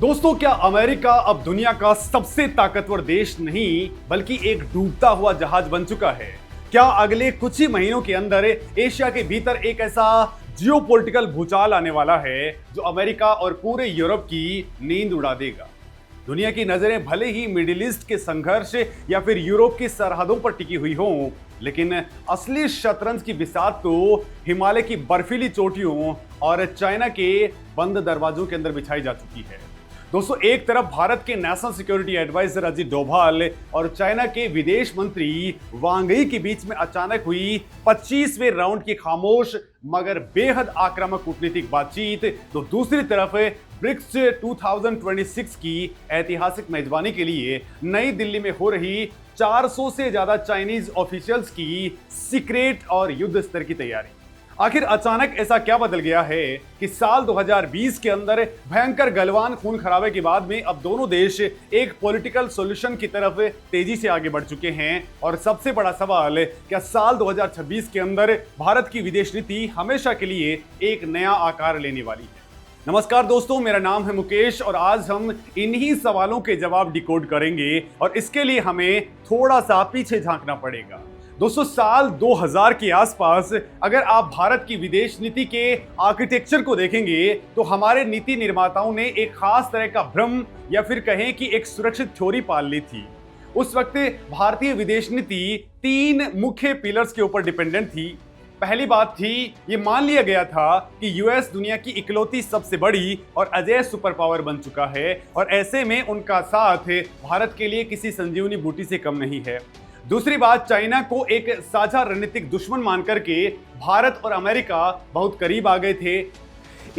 दोस्तों, क्या अमेरिका अब दुनिया का सबसे ताकतवर देश नहीं बल्कि एक डूबता हुआ जहाज बन चुका है? क्या अगले कुछ ही महीनों के अंदर एशिया के भीतर एक ऐसा जियोपॉलिटिकल भूचाल आने वाला है जो अमेरिका और पूरे यूरोप की नींद उड़ा देगा? दुनिया की नजरें भले ही मिडिल ईस्ट के संघर्ष या फिर यूरोप की सरहदों पर टिकी हुई हों, लेकिन असली शतरंज की बिसात तो हिमालय की बर्फीली चोटियों और चाइना के बंद दरवाजों के अंदर बिछाई जा चुकी है। दोस्तों, एक तरफ भारत के national security advisor Ajit Doval और चाइना के विदेश मंत्री वांग यी के बीच में अचानक हुई 25वें राउंड की खामोश मगर बेहद आक्रामक कूटनीतिक बातचीत, तो दूसरी तरफ ब्रिक्स 2026 की ऐतिहासिक मेजबानी के लिए नई दिल्ली में हो रही 400 से ज्यादा चाइनीज ऑफिशियल्स की सीक्रेट और युद्ध स्तर की तैयारी। आखिर अचानक ऐसा क्या बदल गया है कि साल 2020 के अंदर भयंकर गलवान खून खराबे के बाद में अब दोनों देश एक पॉलिटिकल सॉल्यूशन की तरफ तेजी से आगे बढ़ चुके हैं? और सबसे बड़ा सवाल, क्या साल 2026 के अंदर भारत की विदेश नीति हमेशा के लिए एक नया आकार लेने वाली है? नमस्कार दोस्तों, मेरा नाम है मुकेश और आज हम इन्हीं सवालों के जवाब डिकोड करेंगे और इसके लिए हमें थोड़ा सा पीछे झांकना पड़ेगा। दोस्तों, साल 2000 के आसपास अगर आप भारत की विदेश नीति के आर्किटेक्चर को देखेंगे तो हमारे नीति निर्माताओं ने एक खास तरह का भ्रम या फिर कहें कि एक सुरक्षित थ्योरी पाल ली थी। उस वक्त भारतीय विदेश नीति 3 मुख्य पिलर्स के ऊपर डिपेंडेंट थी। पहली बात थी, ये मान लिया गया था कि यूएस दुनिया की इकलौती सबसे बड़ी और अजेय सुपर पावर बन चुका है और ऐसे में उनका साथ भारत के लिए किसी संजीवनी बूटी से कम नहीं है। दूसरी बात, चाइना को एक साझा रणनीतिक दुश्मन मान करके भारत और अमेरिका बहुत करीब आ गए थे।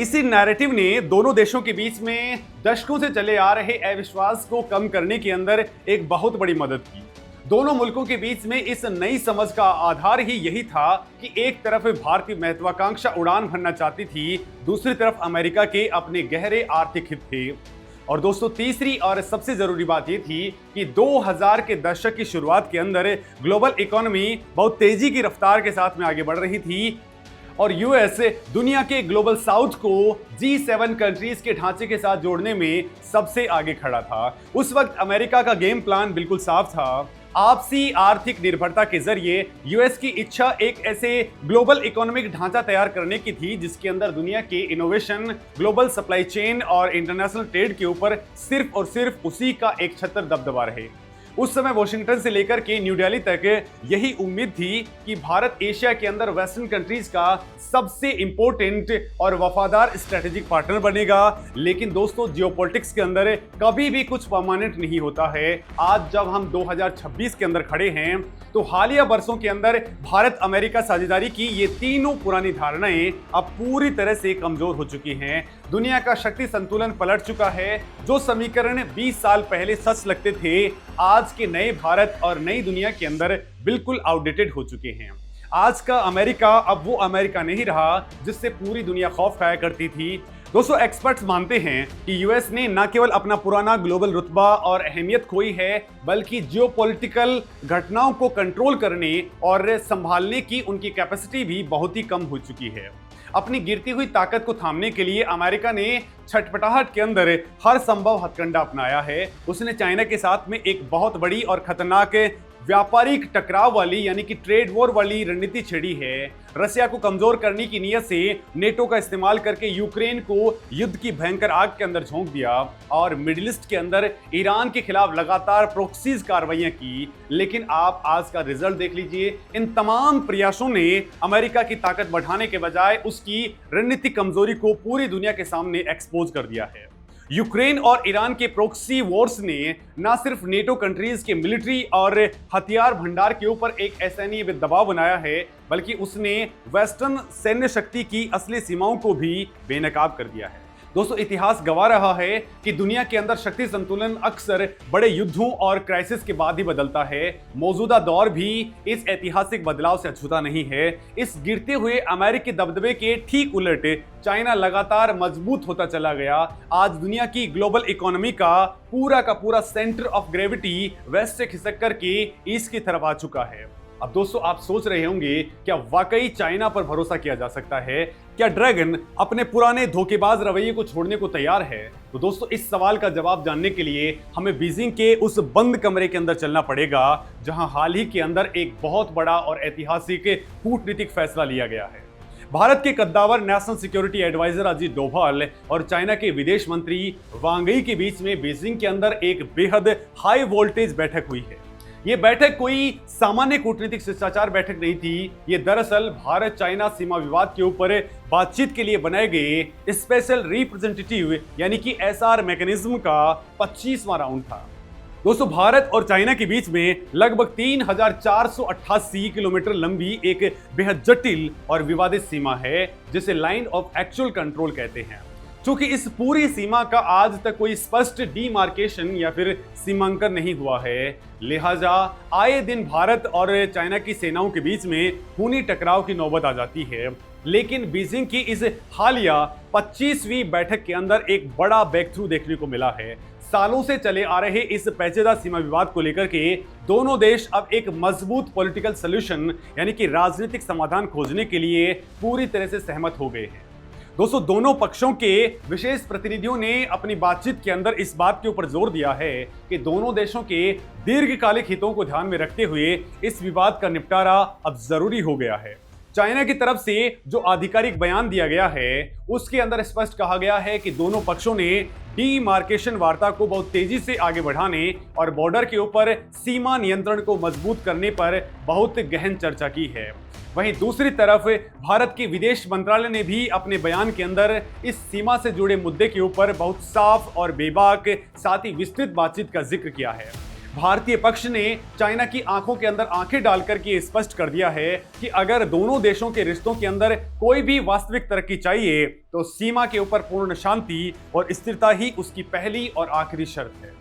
इसी नैरेटिव ने दोनों देशों के बीच में दशकों से चले आ रहे अविश्वास को कम करने के अंदर एक बहुत बड़ी मदद की। दोनों मुल्कों के बीच में इस नई समझ का आधार ही यही था कि एक तरफ भारतीय महत्वाकांक्षा उड़ान भरना चाहती थी, दूसरी तरफ अमेरिका के अपने गहरे आर्थिक हित थे। और दोस्तों, तीसरी और सबसे जरूरी बात यह थी कि 2000 के दशक की शुरुआत के अंदर ग्लोबल इकोनॉमी बहुत तेजी की रफ्तार के साथ में आगे बढ़ रही थी और यूएस दुनिया के ग्लोबल साउथ को G7 कंट्रीज के ढांचे के साथ जोड़ने में सबसे आगे खड़ा था। उस वक्त अमेरिका का गेम प्लान बिल्कुल साफ था। आपसी आर्थिक निर्भरता के जरिए यूएस की इच्छा एक ऐसे ग्लोबल इकोनॉमिक ढांचा तैयार करने की थी जिसके अंदर दुनिया के इनोवेशन, ग्लोबल सप्लाई चेन और इंटरनेशनल ट्रेड के ऊपर सिर्फ और सिर्फ उसी का एक छत्र दबदबा रहे। उस समय वॉशिंगटन से लेकर के न्यू दिल्ली तक यही उम्मीद थी कि भारत एशिया के अंदर वेस्टर्न कंट्रीज का सबसे इंपॉर्टेंट और वफादार स्ट्रेटेजिक पार्टनर बनेगा। लेकिन दोस्तों, जियोपॉलिटिक्स के अंदर कभी भी कुछ परमानेंट नहीं होता है। आज जब हम 2026 के अंदर खड़े हैं तो हालिया बरसों के अंदर भारत अमेरिका साझेदारी की ये तीनों पुरानी धारणाएं अब पूरी तरह से कमजोर हो चुकी हैं। दुनिया का शक्ति संतुलन पलट चुका है। जो समीकरण 20 साल पहले सच लगते थे, आज के नए भारत और नई दुनिया के अंदर बिल्कुल आउटडेटेड हो चुके हैं। आज का अमेरिका अब वो अमेरिका नहीं रहा जिससे पूरी दुनिया खौफ खाया करती थी। दोस्तों, एक्सपर्ट्स मानते हैं कि यूएस ने न केवल अपना पुराना ग्लोबल रुतबा और अहमियत खोई है बल्कि जियोपॉलिटिकल घटनाओं को कंट्रोल करने और संभालने की उनकी कैपेसिटी भी बहुत ही कम हो चुकी है। अपनी गिरती हुई ताकत को थामने के लिए अमेरिका ने छटपटाहट के अंदर हर संभव हथकंडा अपनाया है। उसने चाइना के साथ में एक बहुत बड़ी और खतरनाक व्यापारिक टकराव वाली यानी कि ट्रेड वॉर वाली रणनीति छेड़ी है। रशिया को कमजोर करने की नीयत से नेटो का इस्तेमाल करके यूक्रेन को युद्ध की भयंकर आग के अंदर झोंक दिया और मिडिल ईस्ट के अंदर ईरान के खिलाफ लगातार प्रोक्सीज कार्रवाइयां की। लेकिन आप आज का रिजल्ट देख लीजिए। इन तमाम प्रयासों ने अमेरिका की ताकत बढ़ाने के बजाय उसकी रणनीतिक कमजोरी को पूरी दुनिया के सामने एक्सपोज कर दिया है। यूक्रेन और ईरान के प्रोक्सी वॉर्स ने न सिर्फ नेटो कंट्रीज के मिलिट्री और हथियार भंडार के ऊपर एक असहनीय दबाव बनाया है बल्कि उसने वेस्टर्न सैन्य शक्ति की असली सीमाओं को भी बेनकाब कर दिया है। दोस्तों, इतिहास गवाह रहा है कि दुनिया के अंदर शक्ति संतुलन अक्सर बड़े युद्धों और क्राइसिस के बाद ही बदलता है। मौजूदा दौर भी इस ऐतिहासिक बदलाव से अछूता नहीं है। इस गिरते हुए अमेरिकी दबदबे के ठीक उलट चाइना लगातार मजबूत होता चला गया। आज दुनिया की ग्लोबल इकोनॉमी का पूरा सेंटर ऑफ ग्रेविटी वेस्ट से खिसक करके ईस्ट की तरफ आ चुका है। अब दोस्तों आप सोच रहे होंगे, क्या वाकई चाइना पर भरोसा किया जा सकता है? क्या ड्रैगन अपने पुराने धोखेबाज रवैये को छोड़ने को तैयार है? तो दोस्तों इस सवाल का जवाब जानने के लिए हमें बीजिंग के उस बंद कमरे के अंदर चलना पड़ेगा जहां हाल ही के अंदर एक बहुत बड़ा और ऐतिहासिक कूटनीतिक फैसला लिया गया है। भारत के कद्दावर national security advisor Ajit Doval और चाइना के विदेश मंत्री वांग यी के बीच में बीजिंग के अंदर एक बेहद हाई वोल्टेज बैठक हुई है। ये बैठक कोई सामान्य कूटनीतिक शिष्टाचार बैठक नहीं थी। ये दरअसल भारत चाइना सीमा विवाद के ऊपर बातचीत के लिए बनाए गए स्पेशल रिप्रेजेंटेटिव यानी कि एसआर मैकेनिज्म का 25वां राउंड था। दोस्तों भारत और चाइना के बीच में लगभग 3488 किलोमीटर लंबी एक बेहद जटिल और विवादित सीमा है जिसे लाइन ऑफ एक्चुअल कंट्रोल कहते हैं। चूंकि इस पूरी सीमा का आज तक कोई स्पष्ट डीमार्केशन या फिर सीमांकन नहीं हुआ है, लिहाजा आए दिन भारत और चाइना की सेनाओं के बीच में खूनी टकराव की नौबत आ जाती है। लेकिन बीजिंग की इस हालिया 25वीं बैठक के अंदर एक बड़ा ब्रेक थ्रू देखने को मिला है। सालों से चले आ रहे इस पेचीदा सीमा विवाद को लेकर के दोनों देश अब एक मजबूत पॉलिटिकल सॉल्यूशन यानी कि राजनीतिक समाधान खोजने के लिए पूरी तरह से सहमत हो गए हैं। दोस्तों दोनों पक्षों के विशेष प्रतिनिधियों ने अपनी बातचीत के अंदर इस बात के ऊपर जोर दिया है कि दोनों देशों के दीर्घकालिक हितों को ध्यान में रखते हुए इस विवाद का निपटारा अब जरूरी हो गया है। चाइना की तरफ से जो आधिकारिक बयान दिया गया है उसके अंदर स्पष्ट कहा गया है कि दोनों पक्षों ने डीमार्केशन वार्ता को बहुत तेजी से आगे बढ़ाने और बॉर्डर के ऊपर सीमा नियंत्रण को मजबूत करने पर बहुत गहन चर्चा की है। वहीं दूसरी तरफ भारत के विदेश मंत्रालय ने भी अपने बयान के अंदर इस सीमा से जुड़े मुद्दे के ऊपर बहुत साफ और बेबाक साथ ही विस्तृत बातचीत का जिक्र किया है। भारतीय पक्ष ने चाइना की आंखों के अंदर आंखें डालकर के स्पष्ट कर दिया है कि अगर दोनों देशों के रिश्तों के अंदर कोई भी वास्तविक तरक्की चाहिए तो सीमा के ऊपर पूर्ण शांति और स्थिरता ही उसकी पहली और आखिरी शर्त है।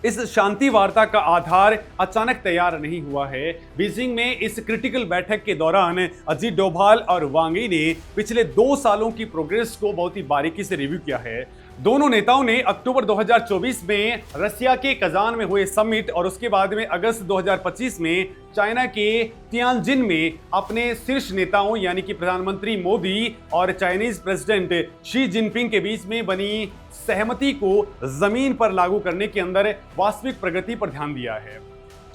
इस शांति वार्ता का आधार अचानक तैयार नहीं हुआ है। बीजिंग में इस क्रिटिकल बैठक के दौरान अजीत डोभाल और वांग यी ने पिछले 2 सालों की प्रोग्रेस को बहुत ही बारीकी से रिव्यू किया है। दोनों नेताओं ने अक्टूबर 2024 में रसिया के कजान में हुए समिट और उसके बाद में अगस्त 2025 में चाइना के तियानजिन में अपने शीर्ष नेताओं यानी कि प्रधानमंत्री मोदी और चाइनीज प्रेसिडेंट शी जिनपिंग के बीच में बनी सहमति को जमीन पर लागू करने के अंदर वास्तविक प्रगति पर ध्यान दिया है।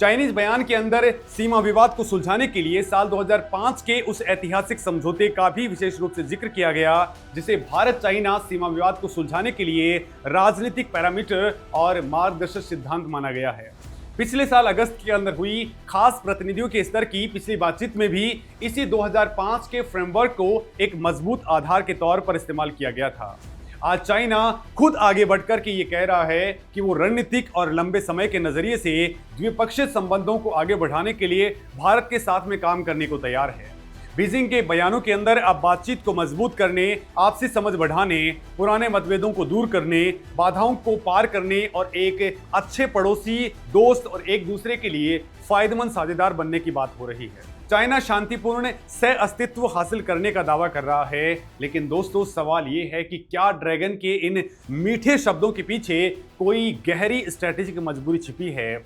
चाइनीज बयान के अंदर सीमा विवाद को सुलझाने के लिए साल 2005 के उस ऐतिहासिक समझौते का भी विशेष रूप से जिक्र किया गया जिसे भारत चाइना सीमा विवाद को सुलझाने के लिए राजनीतिक पैरामीटर और मार्गदर्शक सिद्धांत माना गया है। पिछले साल अगस्त के अंदर हुई खास प्रतिनिधियों के स्तर की पिछली बातचीत में भी इसी 2005 के फ्रेमवर्क को एक मजबूत आधार के तौर पर इस्तेमाल किया गया था। आज चाइना खुद आगे बढ़कर के ये कह रहा है कि वो रणनीतिक और लंबे समय के नजरिए से द्विपक्षीय संबंधों को आगे बढ़ाने के लिए भारत के साथ में काम करने को तैयार है। बीजिंग के बयानों के अंदर अब बातचीत को मजबूत करने, आपसी समझ बढ़ाने, पुराने मतभेदों को दूर करने, बाधाओं को पार करने और एक अच्छे पड़ोसी, दोस्त और एक दूसरे के लिए फायदेमंद साझेदार बनने की बात हो रही है। चाइना शांतिपूर्ण सह अस्तित्व हासिल करने का दावा कर रहा है, लेकिन दोस्तों सवाल ये है कि क्या ड्रैगन के इन मीठे शब्दों के पीछे कोई गहरी स्ट्रेटेजिक मजबूरी छिपी है?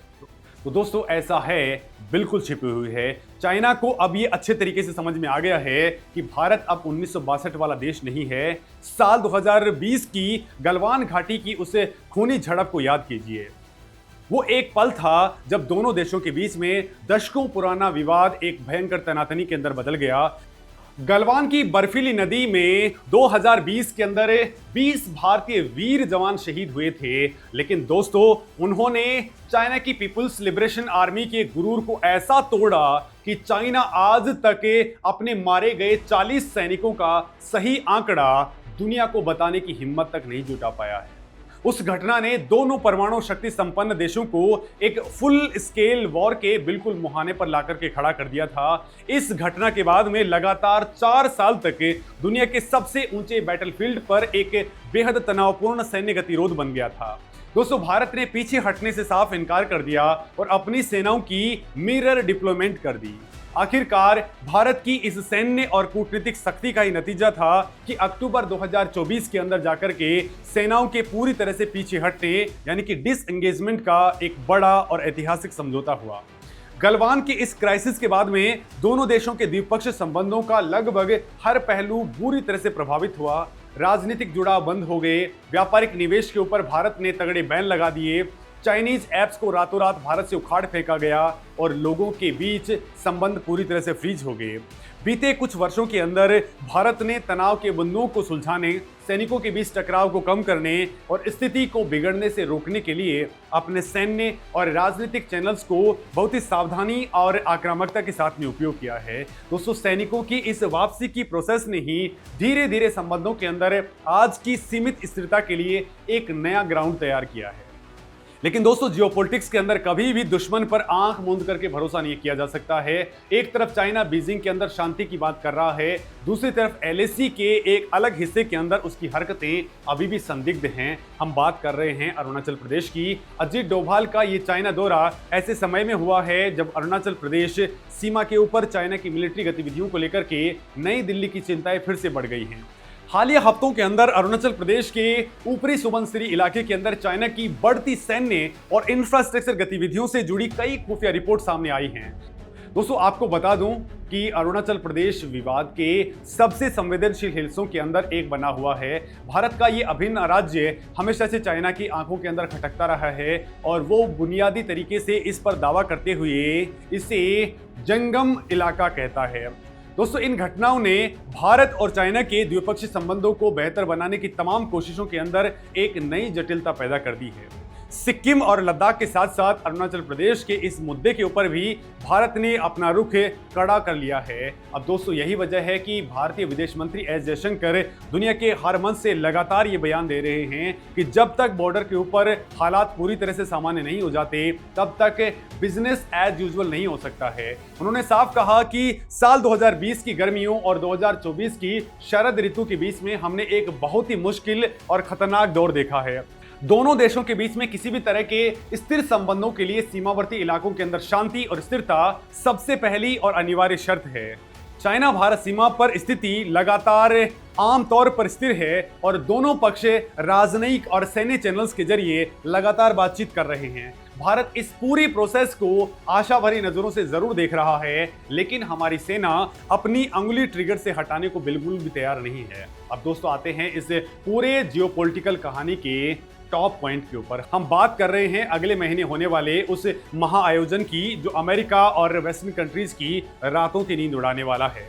तो दोस्तों ऐसा है, बिल्कुल छिपी हुई है। चाइना को अब ये अच्छे तरीके से समझ में आ गया है कि भारत अब 1962 वाला देश नहीं है। साल 2020 की गलवान घाटी की उस खूनी झड़प को याद कीजिए। वो एक पल था जब दोनों देशों के बीच में दशकों पुराना विवाद एक भयंकर तनातनी के अंदर बदल गया। गलवान की बर्फीली नदी में 2020 के अंदर 20 भारतीय वीर जवान शहीद हुए थे, लेकिन दोस्तों उन्होंने चाइना की पीपुल्स लिबरेशन आर्मी के गुरूर को ऐसा तोड़ा कि चाइना आज तक अपने मारे गए 40 सैनिकों का सही आंकड़ा दुनिया को बताने की हिम्मत तक नहीं जुटा पाया है। उस घटना ने दोनों परमाणु शक्ति संपन्न देशों को एक फुल स्केल वॉर के बिल्कुल मुहाने पर लाकर के खड़ा कर दिया था। इस घटना के बाद में लगातार 4 साल तक दुनिया के सबसे ऊंचे बैटलफील्ड पर एक बेहद तनावपूर्ण सैन्य गतिरोध बन गया था। दोस्तों भारत ने पीछे हटने से साफ इनकार कर दिया और अपनी सेनाओं की मिरर डिप्लॉयमेंट कर दी। आखिरकार भारत की इस सैन्य और कूटनीतिक शक्ति का ही नतीजा था कि अक्टूबर 2024 के अंदर जाकर के सेनाओं के पूरी तरह से पीछे हटने यानी कि डिसएंगेजमेंट का एक बड़ा और ऐतिहासिक समझौता हुआ। गलवान के इस क्राइसिस के बाद में दोनों देशों के द्विपक्षीय संबंधों का लगभग हर पहलू बुरी तरह से प्रभावित हुआ। राजनीतिक जुड़ाव बंद हो गए, व्यापारिक निवेश के ऊपर भारत ने तगड़े बैन लगा दिए, चाइनीज ऐप्स को रातों रात भारत से उखाड़ फेंका गया और लोगों के बीच संबंध पूरी तरह से फ्रीज हो गए। बीते कुछ वर्षों के अंदर भारत ने तनाव के बिंदुओं को सुलझाने, सैनिकों के बीच टकराव को कम करने और स्थिति को बिगड़ने से रोकने के लिए अपने सैन्य और राजनीतिक चैनल्स को बहुत ही सावधानी और आक्रामकता के साथ में उपयोग किया है। दोस्तों, सैनिकों की इस वापसी की प्रोसेस ने ही धीरे धीरे संबंधों के अंदर आज की सीमित स्थिरता के लिए एक नया ग्राउंड तैयार किया है। लेकिन दोस्तों, जियोपॉलिटिक्स के अंदर कभी भी दुश्मन पर आंख मूंद करके भरोसा नहीं किया जा सकता है। एक तरफ चाइना बीजिंग के अंदर शांति की बात कर रहा है, दूसरी तरफ एलएसी के एक अलग हिस्से के अंदर उसकी हरकतें अभी भी संदिग्ध हैं। हम बात कर रहे हैं अरुणाचल प्रदेश की। अजीत डोभाल का ये चाइना दौरा ऐसे समय में हुआ है जब अरुणाचल प्रदेश सीमा के ऊपर चाइना की मिलिट्री गतिविधियों को लेकर के नई दिल्ली की चिंताएं फिर से बढ़ गई हैं। हालिया हफ्तों के अंदर अरुणाचल प्रदेश के ऊपरी सुबनसिरी इलाके के अंदर चाइना की बढ़ती सैन्य और इंफ्रास्ट्रक्चर गतिविधियों से जुड़ी कई खुफिया रिपोर्ट सामने आई हैं। दोस्तों, आपको बता दूं कि अरुणाचल प्रदेश विवाद के सबसे संवेदनशील हिस्सों के अंदर एक बना हुआ है। भारत का ये अभिन्न राज्य हमेशा से चाइना की आंखों के अंदर खटकता रहा है और वो बुनियादी तरीके से इस पर दावा करते हुए इसे जंगम इलाका कहता है। दोस्तों, इन घटनाओं ने भारत और चाइना के द्विपक्षीय संबंधों को बेहतर बनाने की तमाम कोशिशों के अंदर एक नई जटिलता पैदा कर दी है। सिक्किम और लद्दाख के साथ साथ अरुणाचल प्रदेश के इस मुद्दे के ऊपर भी भारत ने अपना रुख कड़ा कर लिया है। अब दोस्तों, यही वजह है कि भारतीय विदेश मंत्री एस जयशंकर दुनिया के हर मंच से लगातार ये बयान दे रहे हैं कि जब तक बॉर्डर के ऊपर हालात पूरी तरह से सामान्य नहीं हो जाते तब तक बिजनेस एज यूजुअल नहीं हो सकता है। उन्होंने साफ कहा कि साल 2020 की गर्मियों और 2024 की शरद ऋतु के बीच में हमने एक बहुत ही मुश्किल और खतरनाक दौर देखा है। दोनों देशों के बीच में किसी भी तरह के स्थिर संबंधों के लिए सीमावर्ती इलाकों के अंदर शांति और स्थिरता सबसे पहली और अनिवार्य शर्त है। चाइना भारत सीमा पर स्थिति लगातार आमतौर पर स्थिर है और दोनों पक्ष राजनयिक और सैन्य चैनल्स के जरिए लगातार बातचीत कर रहे हैं। भारत इस पूरी प्रोसेस को आशा भरी नजरों से जरूर देख रहा है, लेकिन हमारी सेना अपनी अंगुली ट्रिगर से हटाने को बिल्कुल भी तैयार नहीं है। अब दोस्तों, आते हैं इस पूरे जियोपॉलिटिकल कहानी के टॉप पॉइंट के ऊपर। हम बात कर रहे हैं अगले महीने होने वाले उस महाआयोजन की जो अमेरिका और वेस्टर्न कंट्रीज की रातों की नींद उड़ाने वाला है।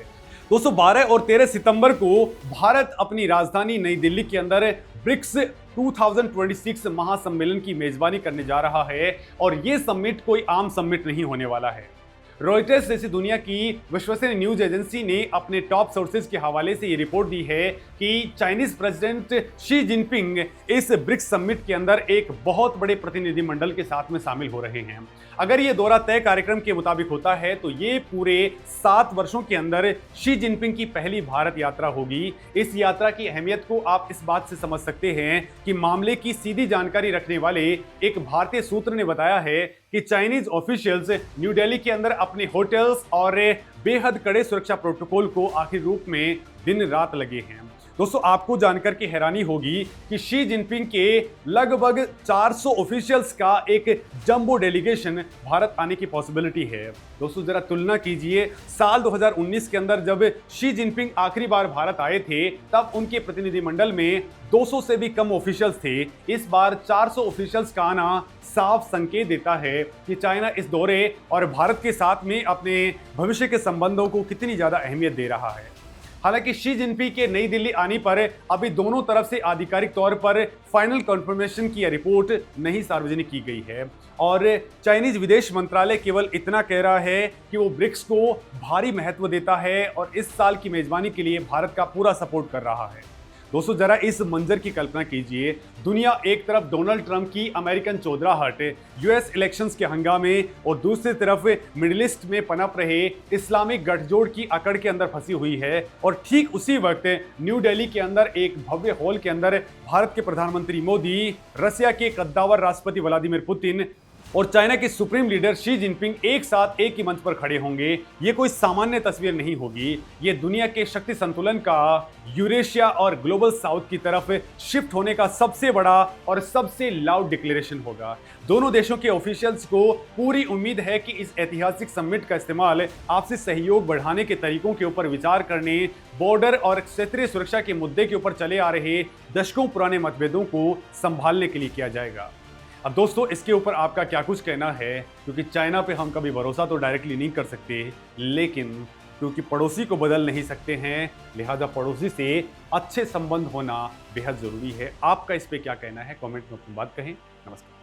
दोस्तों, 12 और 13 सितंबर को भारत अपनी राजधानी नई दिल्ली के अंदर ब्रिक्स 2026 महासम्मेलन की मेजबानी करने जा रहा है और ये समिट कोई आम समिट नहीं होने वाला है। रॉयटर्स जैसी दुनिया की विश्वसनीय न्यूज एजेंसी ने अपने टॉप सोर्सेज के हवाले से ये रिपोर्ट दी है कि चाइनीज प्रेसिडेंट शी जिनपिंग इस ब्रिक्स समिट के अंदर एक बहुत बड़े प्रतिनिधिमंडल के साथ में शामिल हो रहे हैं। अगर ये दौरा तय कार्यक्रम के मुताबिक होता है तो ये पूरे 7 वर्षों के अंदर शी जिनपिंग की पहली भारत यात्रा होगी। इस यात्रा की अहमियत को आप इस बात से समझ सकते हैं कि मामले की सीधी जानकारी रखने वाले एक भारतीय सूत्र ने बताया है कि चाइनीज ऑफिशियल्स न्यू दिल्ली के अंदर अपने होटल्स और बेहद कड़े सुरक्षा प्रोटोकॉल को आखिर रूप में दिन रात लगे हैं। दोस्तों, आपको जानकर के हैरानी होगी कि शी जिनपिंग के लगभग 400 ऑफिशियल्स का एक जंबो डेलीगेशन भारत आने की पॉसिबिलिटी है। दोस्तों, जरा तुलना कीजिए, साल 2019 के अंदर जब शी जिनपिंग आखिरी बार भारत आए थे तब उनके प्रतिनिधिमंडल में 200 से भी कम ऑफिशियल्स थे। इस बार 400 ऑफिशियल्स का आना साफ संकेत देता है कि चाइना इस दौरे और भारत के साथ में अपने भविष्य के संबंधों को कितनी ज्यादा अहमियत दे रहा है। हालांकि शी जिनपिंग के नई दिल्ली आने पर अभी दोनों तरफ से आधिकारिक तौर पर फाइनल कंफर्मेशन की रिपोर्ट नहीं सार्वजनिक की गई है और चाइनीज विदेश मंत्रालय केवल इतना कह रहा है कि वो ब्रिक्स को भारी महत्व देता है और इस साल की मेजबानी के लिए भारत का पूरा सपोर्ट कर रहा है। दोस्तों, जरा इस मंजर की कल्पना कीजिए, दुनिया एक तरफ डोनाल्ड ट्रंप की अमेरिकन चौधराहट, यूएस इलेक्शंस के हंगामे और दूसरी तरफ मिडिल ईस्ट में पनप रहे इस्लामिक गठजोड़ की अकड़ के अंदर फंसी हुई है और ठीक उसी वक्त न्यू दिल्ली के अंदर एक भव्य हॉल के अंदर भारत के प्रधानमंत्री मोदी, रसिया के कद्दावर राष्ट्रपति व्लादिमीर पुतिन, और चाइना के सुप्रीम लीडर शी जिनपिंग एक साथ एक ही मंच पर खड़े होंगे, ये कोई सामान्य तस्वीर नहीं होगी। ये दुनिया के शक्ति संतुलन का यूरेशिया और ग्लोबल साउथ की तरफ शिफ्ट होने का सबसे बड़ा और सबसे लाउड डिक्लेरेशन होगा। दोनों देशों के ऑफिशियल्स को पूरी उम्मीद है कि इस ऐतिहासिक समिट का इस्तेमाल आपसी सहयोग बढ़ाने के तरीकों के ऊपर विचार करने, बॉर्डर और क्षेत्रीय सुरक्षा के मुद्दे के ऊपर चले आ रहे दशकों पुराने मतभेदों को संभालने के लिए किया जाएगा। अब दोस्तों, इसके ऊपर आपका क्या कुछ कहना है? क्योंकि चाइना पे हम कभी भरोसा तो डायरेक्टली नहीं कर सकते, लेकिन क्योंकि पड़ोसी को बदल नहीं सकते हैं, लिहाजा पड़ोसी से अच्छे संबंध होना बेहद जरूरी है। आपका इस पे क्या कहना है? कमेंट में अपनी बात कहें। नमस्कार।